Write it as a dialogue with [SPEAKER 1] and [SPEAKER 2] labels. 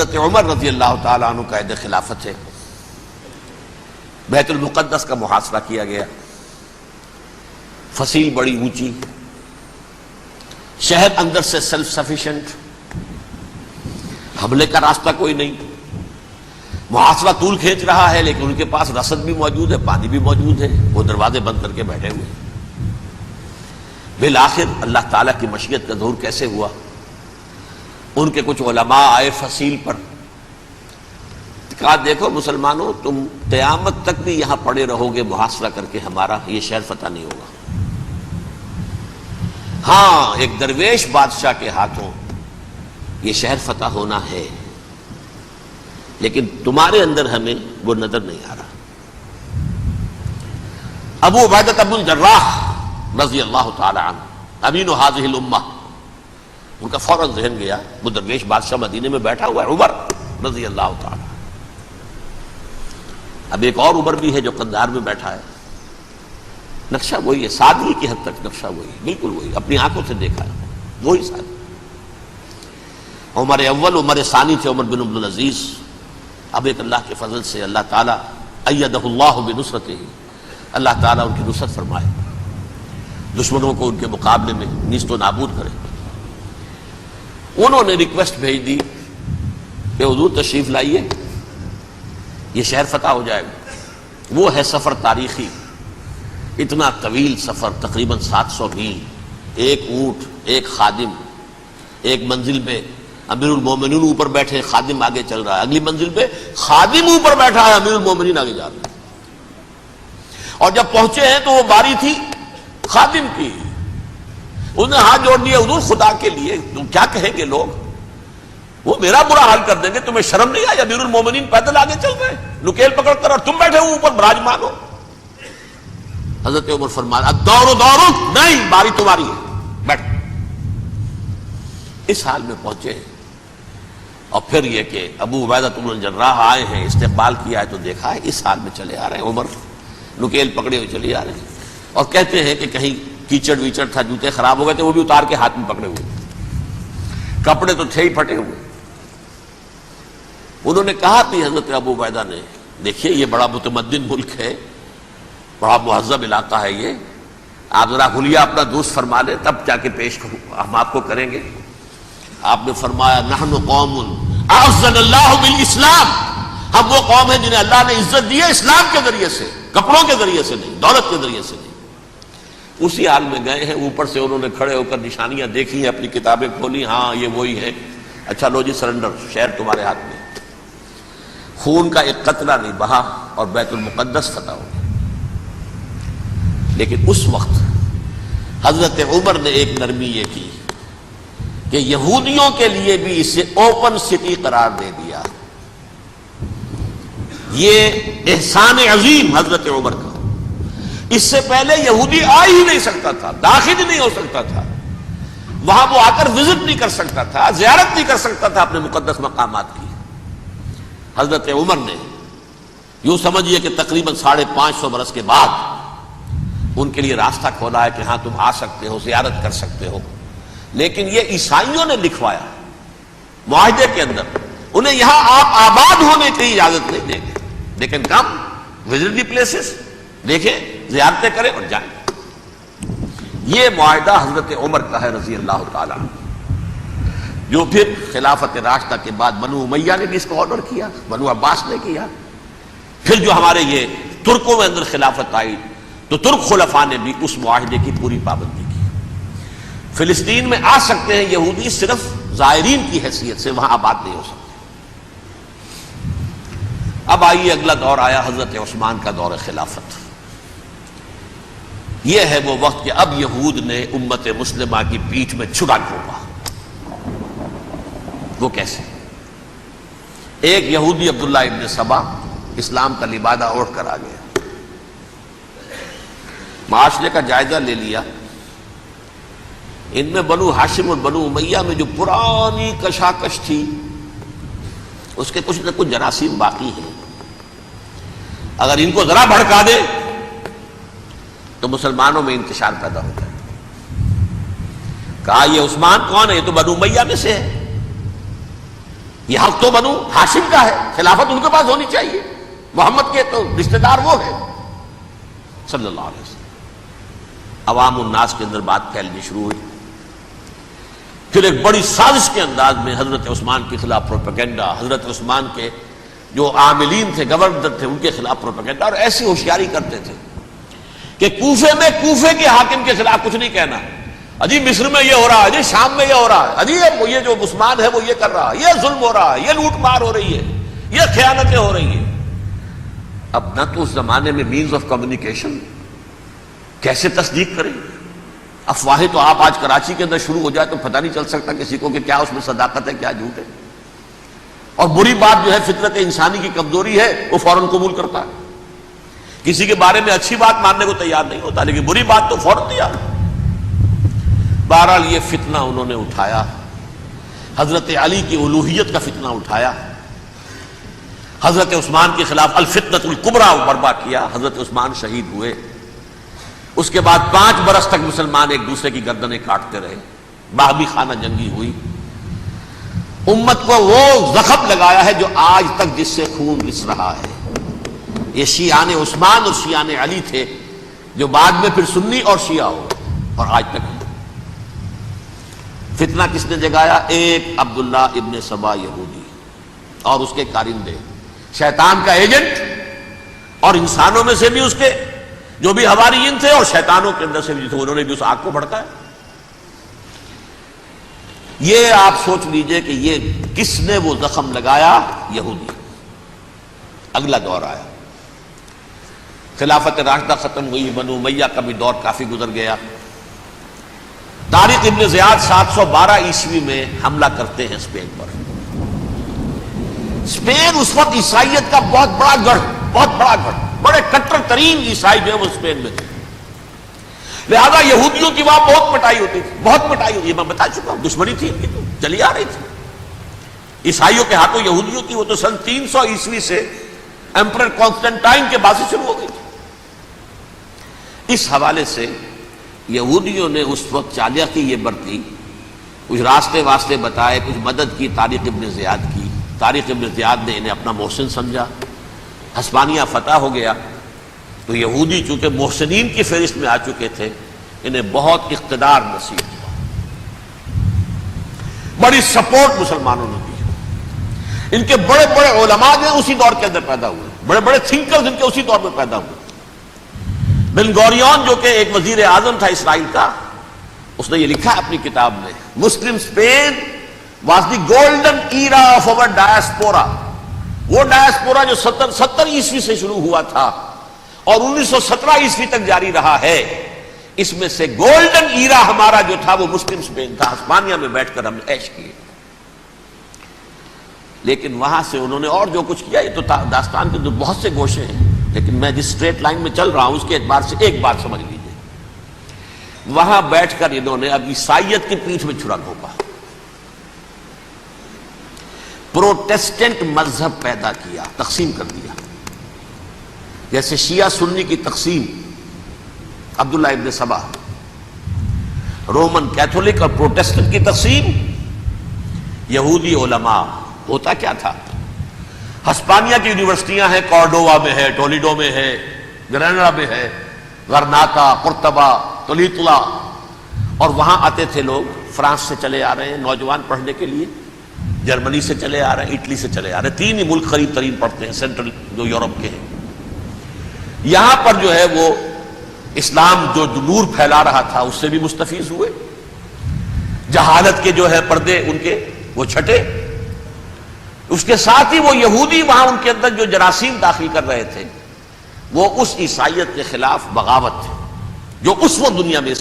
[SPEAKER 1] حضرت عمر رضی اللہ تعالیٰ عنہ کا عہد خلافت ہے، بیت المقدس کا محاصرہ کیا گیا، فصیل بڑی اونچی، شہر اندر سے سیلف سفیشینٹ، حملے کا راستہ کوئی نہیں، محاصرہ طول کھینچ رہا ہے لیکن ان کے پاس رسد بھی موجود ہے، پانی بھی موجود ہے، وہ دروازے بند کر کے بیٹھے ہوئے ہیں۔ بالآخر اللہ تعالیٰ کی مشیت کا ظہور کیسے ہوا؟ ان کے کچھ علماء آئے فصیل پر، کہا دیکھو مسلمانوں، تم قیامت تک بھی یہاں پڑے رہو گے محاصرہ کر کے، ہمارا یہ شہر فتح نہیں ہوگا۔ ہاں، ایک درویش بادشاہ کے ہاتھوں یہ شہر فتح ہونا ہے، لیکن تمہارے اندر ہمیں وہ نظر نہیں آ رہا۔ ابو عبیدہ بن الجراح رضی اللہ تعالی عنہ، امین هذه الامہ، ان کا فوراً ذہن گیا، وہ درویش بادشاہ مدینے میں بیٹھا ہوا ہے، عمر رضی اللہ تعالی۔ اب ایک اور عمر بھی ہے جو قندھار میں بیٹھا ہے، نقشہ وہی ہے، سادگی کی حد تک نقشہ وہی، بالکل وہی، اپنی آنکھوں سے دیکھا ہے، وہی سادگی۔ عمر اول، عمر ثانی تھے عمر بن عبدالعزیز۔ اب ایک اللہ کے فضل سے اللہ تعالیٰ ایدہ اللہ بنصرتہ، اللہ تعالیٰ ان کی نصرت فرمائے، دشمنوں کو ان کے مقابلے میں نیست و نابود کرے۔ انہوں نے ریکویسٹ بھیج دی کہ حضور تشریف لائیے، یہ شہر فتح ہو جائے گا۔ وہ ہے سفر تاریخی، اتنا طویل سفر، تقریباً 700 میل، ایک اونٹ، ایک خادم، ایک منزل پہ امیر المومنین اوپر بیٹھے، خادم آگے چل رہا ہے، اگلی منزل پہ خادم اوپر بیٹھا ہے، امیر المومنین آگے جا رہے ہیں۔ اور جب پہنچے ہیں تو وہ باری تھی خادم کی، انہوں نے ہاتھ جوڑ دیے، حضور خدا کے لیے تم کیا کہیں گے لوگ، وہ میرا برا حال کر دیں گے، تمہیں شرم نہیں آئی؟ امیر المومنین پیدل آگے چل رہے ہیں نکیل پکڑ کر، اور تم بیٹھے ہو اوپر براجمان ہو۔ حضرت عمر فرمایا الدور دورک، نہیں، باری تمہاری ہے، بیٹھ۔ اس حال میں پہنچے ہیں، اور پھر یہ کہ ابو عبیدہ بن الجراح آئے ہیں، استقبال کیا ہے تو دیکھا ہے اس حال میں چلے آ رہے ہیں، عمر نکیل پکڑے ہوئے چلے آ رہے ہیں، اور کہتے ہیں کہ کہیں کیچڑ ویچڑ تھا، جوتے خراب ہو گئے تھے، وہ بھی اتار کے ہاتھ میں پکڑے ہوئے، کپڑے تو تھے ہی پھٹے ہوئے۔ انہوں نے کہا کہ حضرت ابو عبیدہ نے، دیکھیے یہ بڑا متمدن ملک ہے، بڑا مہذب علاقہ ہے، یہ آپ ذرا حلیہ اپنا دوست فرما لیں تب جا کے پیش ہم آپ کو کریں گے۔ آپ نے فرمایا نحن قوم اعزنا اللہ بالاسلام، ہم وہ قوم ہیں جنہیں اللہ نے عزت دی ہے اسلام کے ذریعے سے، کپڑوں کے ذریعے سے نہیں، دولت کے ذریعے سے نہیں۔ اسی حال میں گئے ہیں، اوپر سے انہوں نے کھڑے ہو کر نشانیاں دیکھی ہیں، اپنی کتابیں کھولی، ہاں یہ وہی ہے، اچھا لو جی سرنڈر، شہر تمہارے ہاتھ میں۔ خون کا ایک قطرہ نہیں بہا اور بیت المقدس فتح ہو گیا۔ لیکن اس وقت حضرت عمر نے ایک نرمی یہ کی کہ یہودیوں کے لیے بھی اسے اوپن سٹی قرار دے دیا۔ یہ احسان عظیم حضرت عمر کا، اس سے پہلے یہودی آ ہی نہیں سکتا تھا، داخل ہی نہیں ہو سکتا تھا، وہاں وہ آ کر وزٹ نہیں کر سکتا تھا، زیارت نہیں کر سکتا تھا اپنے مقدس مقامات کی۔ حضرت عمر نے یوں سمجھیے کہ تقریباً 550 برس کے بعد ان کے لیے راستہ کھولا ہے کہ ہاں تم آ سکتے ہو، زیارت کر سکتے ہو۔ لیکن یہ عیسائیوں نے لکھوایا معاہدے کے اندر، انہیں یہاں آپ آباد ہونے کی اجازت نہیں دیں گے، لیکن کم وزٹ دی پلیسز، دیکھیں، زیارتیں کریں اور جائیں۔ یہ معاہدہ حضرت عمر کا ہے رضی اللہ تعالیٰ عنہ، جو پھر خلافت راشدہ کے بعد بنو امیہ نے بھی اس کو آنر کیا، بنو عباس نے کیا، پھر جو ہمارے یہ ترکوں میں اندر خلافت آئی تو ترک خلفاء نے بھی اس معاہدے کی پوری پابندی کی۔ فلسطین میں آ سکتے ہیں یہودی صرف زائرین کی حیثیت سے، وہاں آباد نہیں ہو سکتے۔ اب آئیے اگلا دور آیا حضرت عثمان کا دور خلافت۔ یہ ہے وہ وقت کہ اب یہود نے امت مسلمہ کی پیٹھ میں چھڑا گھونپا۔ وہ کیسے؟ ایک یہودی عبداللہ ابن سبا اسلام کا لبادہ اوڑھ کر آ گیا، معاشرے کا جائزہ لے لیا، ان میں بنو ہاشم اور بنو امیہ میں جو پرانی کشاکش تھی اس کے کچھ نہ کچھ جراثیم باقی ہیں، اگر ان کو ذرا بھڑکا دے تو مسلمانوں میں انتشار پیدا ہو جائے۔ کہا یہ عثمان کون ہے؟ یہ تو بنو امیہ میں سے ہے، یہ حق تو بنو ہاشم کا ہے، خلافت ان کے پاس ہونی چاہیے، محمد کے تو رشتہ دار وہ ہے صلی اللہ علیہ وسلم۔ عوام الناس کے اندر بات پھیلنی شروع ہوئی۔ پھر ایک بڑی سازش کے انداز میں حضرت عثمان کے خلاف پروپیگنڈا، حضرت عثمان کے جو عاملین تھے، گورنر تھے، ان کے خلاف پروپیگنڈا، اور ایسی ہوشیاری کرتے تھے کہ کوفے میں کوفے کے حاکم کے خلاف کچھ نہیں کہنا، اجی مصر میں یہ ہو رہا ہے، اجی شام میں یہ ہو رہا ہے، اجی یہ جو عثمان ہے وہ یہ کر رہا ہے، یہ ظلم ہو رہا ہے، یہ لوٹ مار ہو رہی ہے، یہ خیانتیں ہو رہی ہیں۔ اب نہ تو اس زمانے میں مینز آف کمیونیکیشن، کیسے تصدیق کریں؟ افواہیں تو آپ آج کراچی کے اندر شروع ہو جائے تو پتہ نہیں چل سکتا کسی کو کہ کیا اس میں صداقت ہے کیا جھوٹ ہے، اور بری بات جو ہے فطرت انسانی کی کمزوری ہے وہ فوراً قبول کرتا ہے، کسی کے بارے میں اچھی بات ماننے کو تیار نہیں ہوتا لیکن بری بات تو فوراً تیار۔ بہرحال یہ فتنہ انہوں نے اٹھایا، حضرت علی کی الوہیت کا فتنہ اٹھایا، حضرت عثمان کے خلاف الفتنۃ الکبریٰ برپا کیا، حضرت عثمان شہید ہوئے۔ اس کے بعد 5 برس تک مسلمان ایک دوسرے کی گردنیں کاٹتے رہے، باہمی خانہ جنگی ہوئی، امت کو وہ زخم لگایا ہے جو آج تک جس سے خون رس رہا ہے۔ یہ شیعان عثمان اور شیعان علی تھے جو بعد میں پھر سنی اور شیعہ ہو، اور آج تک فتنہ کس نے جگایا؟ ایک عبداللہ ابن سبا یہودی اور اس کے کارندے، شیطان کا ایجنٹ، اور انسانوں میں سے بھی اس کے جو بھی حواریین تھے اور شیطانوں کے اندر سے بھی تھے، انہوں نے بھی اس آگ کو بھڑکایا۔ یہ آپ سوچ لیجئے کہ یہ کس نے وہ زخم لگایا؟ یہودی۔ اگلا دور آیا، خلافت راشدہ ختم ہوئی، بنو امیہ کا بھی دور کافی گزر گیا۔ طارق ابن زیاد 712 عیسوی میں حملہ کرتے ہیں اسپین پر۔ اسپین اس وقت عیسائیت کا بہت بڑا گڑھ، بڑے کٹر ترین عیسائی جو ہے وہ اسپین میں تھے، لہذا یہودیوں کی وہاں بہت پٹائی ہوتی تھی، بہت پٹائی ہوئی، میں بتا چکا ہوں، دشمنی تھی ان کی تو چلی آ رہی تھی عیسائیوں کے ہاتھوں یہودیوں کی، وہ تو سن 300 عیسوی سے ایمپرر کانسٹنٹائن کے بعد سے شروع ہو گئی تھی۔ اس حوالے سے یہودیوں نے اس وقت چالاکی یہ برتی، کچھ راستے واسطے بتائے، کچھ مدد کی طارق ابن زیاد کی۔ طارق ابن زیاد نے انہیں اپنا محسن سمجھا، ہسپانیہ فتح ہو گیا تو یہودی چونکہ محسنین کی فہرست میں آ چکے تھے، انہیں بہت اقتدار نصیب ہوا، بڑی سپورٹ مسلمانوں نے دی۔ ان کے بڑے بڑے علماء جو اسی دور کے اندر پیدا ہوئے، بڑے بڑے تھنکرز ان کے اسی دور میں پیدا ہوئے۔ بن گوریون جو کہ ایک وزیر اعظم تھا اسرائیل کا، اس نے یہ لکھا اپنی کتاب میں، Muslim Spain was the golden era of our diaspora. وہ ڈائسپورا جو 70 عیسوی سے شروع ہوا تھا اور 1917 عیسوی تک جاری رہا ہے، اس میں سے گولڈن ایرا ہمارا جو تھا وہ مسلم اسپین تھا۔ ہسپانیہ میں بیٹھ کر ہم نے عیش کیے، لیکن وہاں سے انہوں نے اور جو کچھ کیا، یہ تو داستان کے تو بہت سے گوشے ہیں، لیکن میں جس اسٹریٹ لائن میں چل رہا ہوں اس کے اعتبار سے ایک بات سمجھ لیجیے، وہاں بیٹھ کر انہوں نے اب عیسائیت کی پیٹھ میں چھرا گھونپا، پروٹیسٹنٹ مذہب پیدا کیا، تقسیم کر دیا، جیسے شیعہ سنی کی تقسیم، عبداللہ ابن سبا، رومن کیتھولک اور پروٹیسٹنٹ کی تقسیم، یہودی علماء۔ ہوتا کیا تھا؟ ہسپانیہ کی یونیورسٹیاں ہیں، کارڈووا میں ہے، ٹولیڈو میں ہے، گریناڈا میں ہے، غرناطہ، قرطبہ، تولیتلا، اور وہاں آتے تھے لوگ، فرانس سے چلے آ رہے ہیں نوجوان پڑھنے کے لیے، جرمنی سے چلے آ رہے ہیں، اٹلی سے چلے آ رہے ہیں، 3 ہی ملک قریب ترین پڑھتے ہیں سینٹرل جو یورپ کے ہیں۔ یہاں پر جو ہے وہ اسلام جو نور پھیلا رہا تھا اس سے بھی مستفیض ہوئے، جہالت کے جو ہے پردے ان کے وہ چھٹے، اس کے ساتھ ہی وہ یہودی وہاں ان کے اندر جو جراثیم داخل کر رہے تھے وہ اس عیسائیت کے خلاف بغاوت تھے جو اس وقت دنیا میں